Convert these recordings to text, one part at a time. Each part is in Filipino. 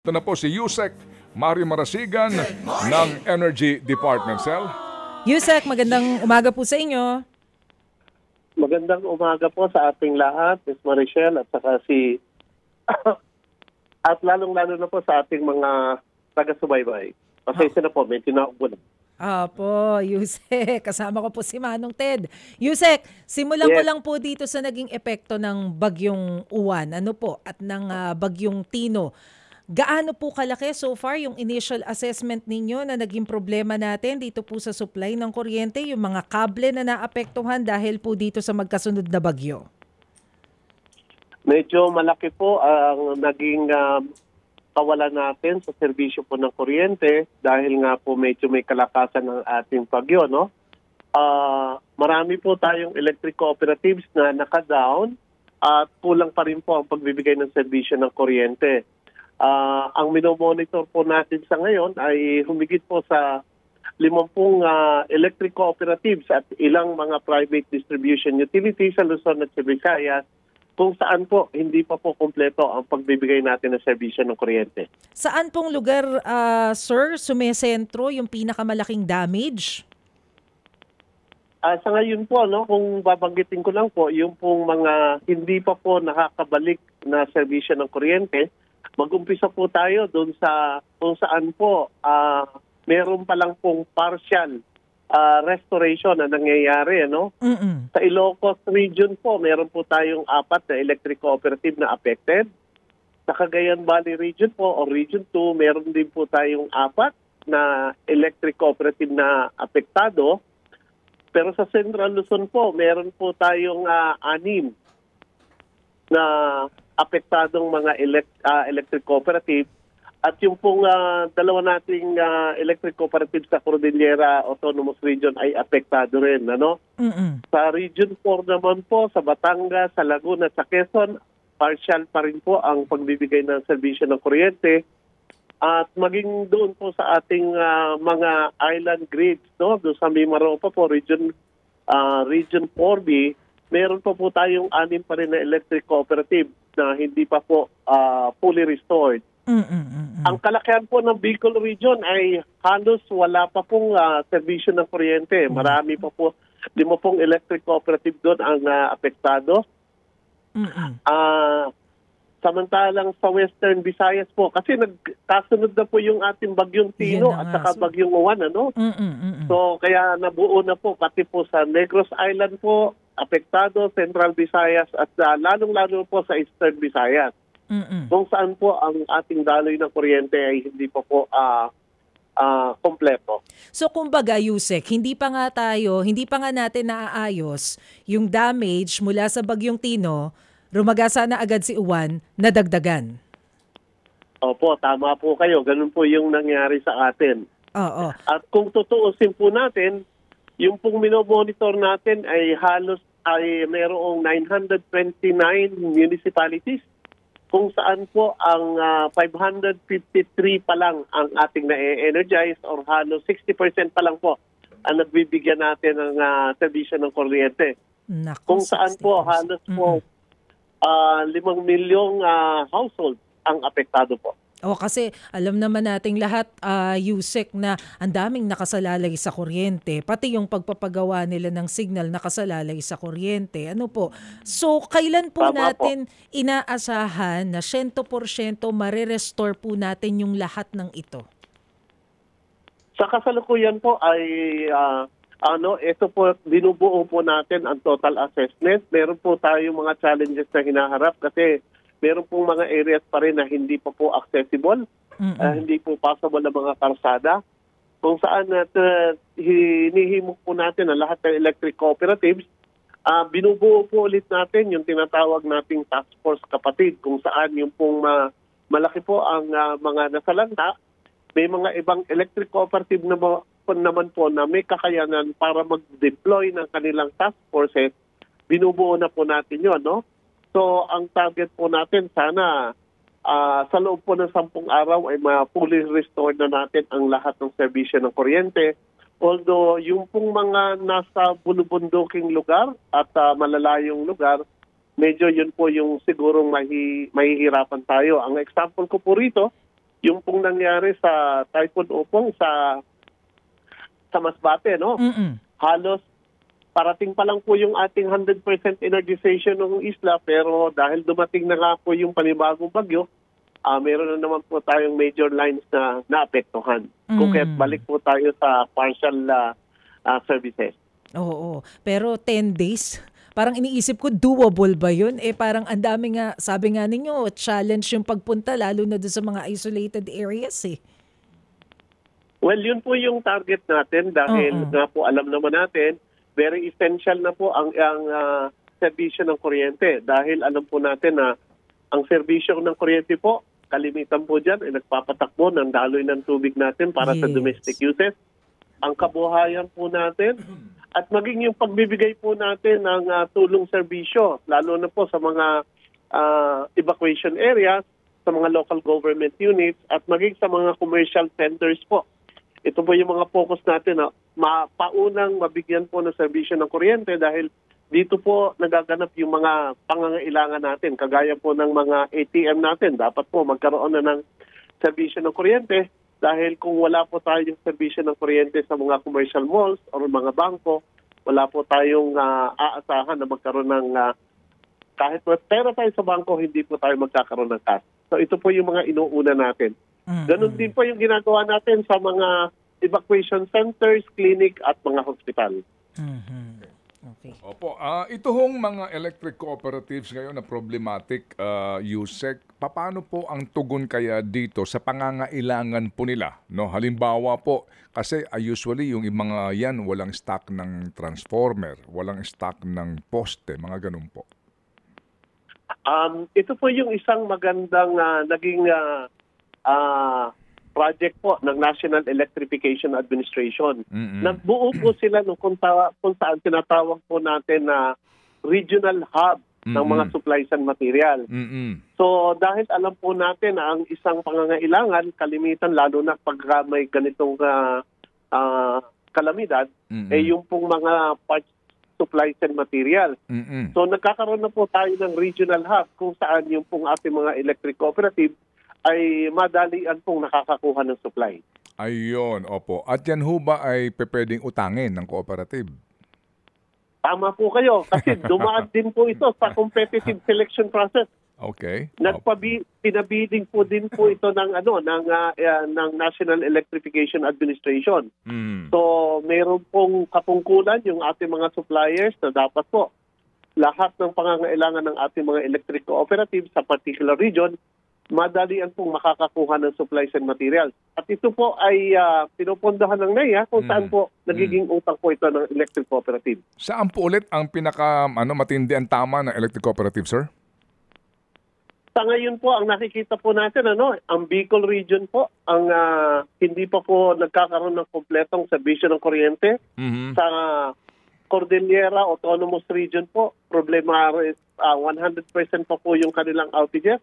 Ito na po si Yusek Mari Marasigan ng Energy Department. Sel? Yusek, magandang umaga po sa inyo. Magandang umaga po sa ating lahat, Ms. Marichelle at saka si at lalong-lalo na po sa ating mga taga-subaybay. Pasensya na po, may tinaubo na. Apo, Yusek, kasama ko po si Manong Ted. Yusek, simulan ko lang po dito sa naging epekto ng bagyong Uwan, at ng bagyong Tino. Gaano po kalaki so far yung initial assessment ninyo na naging problema natin dito po sa supply ng kuryente, yung mga kable na naapektuhan dahil po dito sa magkasunod na bagyo? Medyo malaki po ang naging kawalan natin sa serbisyo po ng kuryente dahil nga po medyo may kalakasan ng ating bagyo, no? Marami po tayong electric cooperatives na naka-down at kulang pa rin po ang pagbibigay ng serbisyo ng kuryente. Ang minomonitor po natin sa ngayon ay humigit po sa 50 electric cooperatives at ilang mga private distribution utilities sa Luzon at Visayas kung saan po hindi pa po kumpleto ang pagbibigay natin ng serbisyo ng kuryente. Saan pong lugar, sir, sumesentro yung pinakamalaking damage? Sa ngayon po, no, kung babanggitin ko lang po, yung pong mga hindi pa po nakakabalik na serbisyo ng kuryente, mag-umpisa po tayo doon sa kung saan po meron pa lang pong partial restoration na nangyayari, no? Sa Ilocos region po, meron po tayong 4 na electric cooperative na affected. Sa Cagayan Valley region po o region 2, meron din po tayong 4 na electric cooperative na apektado. Pero sa Central Luzon po, meron po tayong 6 na apektadong mga electric cooperative at yung pong dalawa nating electric cooperative sa Cordillera Autonomous Region ay apektado rin, ano? Sa Region 4 naman po, sa Batangas, sa Laguna, sa Quezon, partial pa rin po ang pagbibigay ng serbisyo ng kuryente at maging doon po sa ating mga island grids, no? Doon sa Mimaropa po, Region 4B, meron pa po tayong 6 pa rin na electric cooperative na hindi pa po fully restored. Ang kalakihan po ng Bicol region ay halos wala pa pong serbisyo ng kuryente. Marami pa po, 5 pong electric cooperative doon ang apektado. Samantalang sa Western Visayas po, kasi nagkasunod na po yung ating bagyong Tino at saka bagyong Uwan, ano? So kaya nabuo na po, pati po sa Negros Island po, apektado, Central Visayas at lalong-lalo po sa Eastern Visayas. Kung saan po ang ating daloy ng kuryente ay hindi pa po kompleto. So kumbaga, Yusek, hindi pa nga natin naaayos yung damage mula sa bagyong Tino, rumagasa na agad si Uwan, nadagdagan. Opo, tama po kayo. Ganun po yung nangyari sa atin. Oo. At kung tutuusin po natin, yung pong minomonitor natin ay halos ay mayroong 929 municipalities kung saan po ang 553 pa lang ang ating na-energize or halos 60% pa lang po ang nagbibigyan natin ng serbisyo ng kuryente. Kung saan po halos po 5 milyong households ang apektado po. Kasi alam naman nating lahat, Yusek, na ang daming nakasalalay sa kuryente, pati yung pagpapagawa nila ng signal nakasalalay sa kuryente. So, kailan po natin inaasahan na 100% marirestore po natin yung lahat ng ito? Sa kasalukuyan po ay ito po, binubuo po natin ang total assessment. Meron po tayong mga challenges na hinaharap kasi meron pong mga areas pa rin na hindi pa po accessible, hindi po possible na mga karsada. Kung saan hinihimok po natin ang lahat ng electric cooperatives, binubuo po ulit natin yung tinatawag nating task force kapatid, kung saan yung pong malaki po ang mga nasalanta. May mga ibang electric cooperative naman po na may kakayanan para mag-deploy ng kanilang task forces, binubuo na po natin yun, no? So, ang target po natin, sana sa loob po ng 10 araw ay fully restored na natin ang lahat ng serbisyo ng kuryente. Although, yung pong mga nasa bulubunduking lugar at malalayong lugar, medyo yun po yung sigurong mahihirapan tayo. Ang example ko po rito, yung pong nangyari sa Typhoon Upong sa Masbate, no? Halos parating pa lang po yung ating 100% energization ng isla, pero dahil dumating na nga po yung panibagong bagyo, meron na naman po tayong major lines na naapektuhan. Kung kaya't balik po tayo sa partial services. Oo. Pero 10 days, parang iniisip ko, doable ba yun? Parang ang dami nga, sabi nga ninyo, challenge yung pagpunta, lalo na doon sa mga isolated areas Well, yun po yung target natin dahil nga po alam naman natin, very essential na po ang serbisyo ng kuryente. Dahil alam po natin na ang serbisyo ng kuryente po, kalimitan po dyan ay nagpapatakbo ng daloy ng tubig natin para sa domestic uses. Ang kabuhayan po natin at maging yung pagbibigay po natin ng tulong serbisyo, lalo na po sa mga evacuation areas, sa mga local government units at maging sa mga commercial centers po. Ito po yung mga focus natin na paunang mabigyan po ng serbisyo ng kuryente dahil dito po nagaganap yung mga pangangailangan natin. Kagaya po ng mga ATM natin, dapat po magkaroon na ng serbisyo ng kuryente dahil kung wala po tayong serbisyo ng kuryente sa mga commercial malls o mga bangko, wala po tayong aasahan na magkaroon ng kahit pera tayo sa bangko, hindi po tayo magkakaroon ng cash. So ito po yung mga inuuna natin. Ganun din po yung ginagawa natin sa mga evacuation centers, clinic at mga hospital. Okay. Opo, ito hong mga electric cooperatives ngayon na problematic, Yusek, paano po ang tugon kaya dito sa pangangailangan po nila? No, halimbawa po, kasi usually yung mga yan walang stock ng transformer, walang stock ng poste, mga ganun po. Ito po yung isang magandang naging project po ng National Electrification Administration. Nagbuo po sila kung saan tinatawag po natin na regional hub ng mga supplies and material. So dahil alam po natin na ang isang pangangailangan, kalimitan lalo na pag may ganitong kalamidad, yung pong mga parts, supplies and material. So nagkakaroon na po tayo ng regional hub kung saan yung pong ating mga electric cooperative ay madalian pong nakakakuha ng supply. Ayun, opo. At yan ho ba ay pwedeng utangin ng cooperative? Tama po kayo kasi dumaan din po ito sa competitive selection process. Okay. Pinabiding po din po ito ng ng National Electrification Administration. So mayroon pong kapungkulan yung ating mga suppliers na dapat po lahat ng pangangailangan ng ating mga electric cooperatives sa particular region madalian pong makakakuha ng supplies and materials. At ito po ay pinupondohan ng NEA kung saan po nagiging utang po ito ng electric cooperative. Saan po ulit ang matindi ang tama ng electric cooperative, sir? Sa ngayon po, ang nakikita po natin, ang Bicol region po, ang hindi pa po nagkakaroon ng kompletong serbisyo ng kuryente. Sa Cordillera Autonomous Region po, problema 100% pa po yung kanilang outages.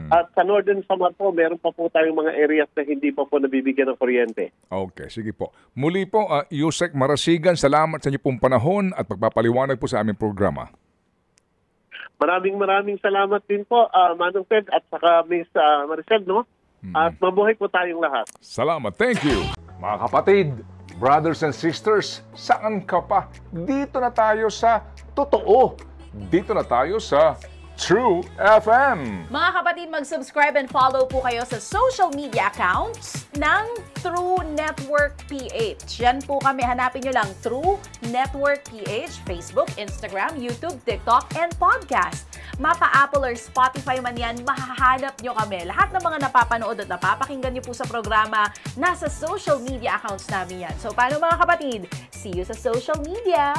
At sa Northern Samar po, meron pa po tayong mga areas na hindi pa po nabibigyan ng kuryente. Okay, sige po. Muli po, Yusek Marasigan, salamat sa inyong pong panahon at pagpapaliwanag po sa aming programa. Maraming salamat din po, Manong Ted at saka Miss Maricel, no? At mabuhay po tayong lahat. Salamat, thank you. Mga kapatid, brothers and sisters, saan ka pa? Dito na tayo sa totoo. Dito na tayo sa True FM. Mga kapatid, mag-subscribe and follow po kayo sa social media accounts ng True Network PH. Yan po kami. Hanapin nyo lang True Network PH, Facebook, Instagram, YouTube, TikTok, and podcast. Mapa-Apple or Spotify man yan, mahahanap nyo kami. Lahat ng mga napapanood at napapakinggan nyo po sa programa, nasa social media accounts namin yan. So, paano mga kapatid? See you sa social media!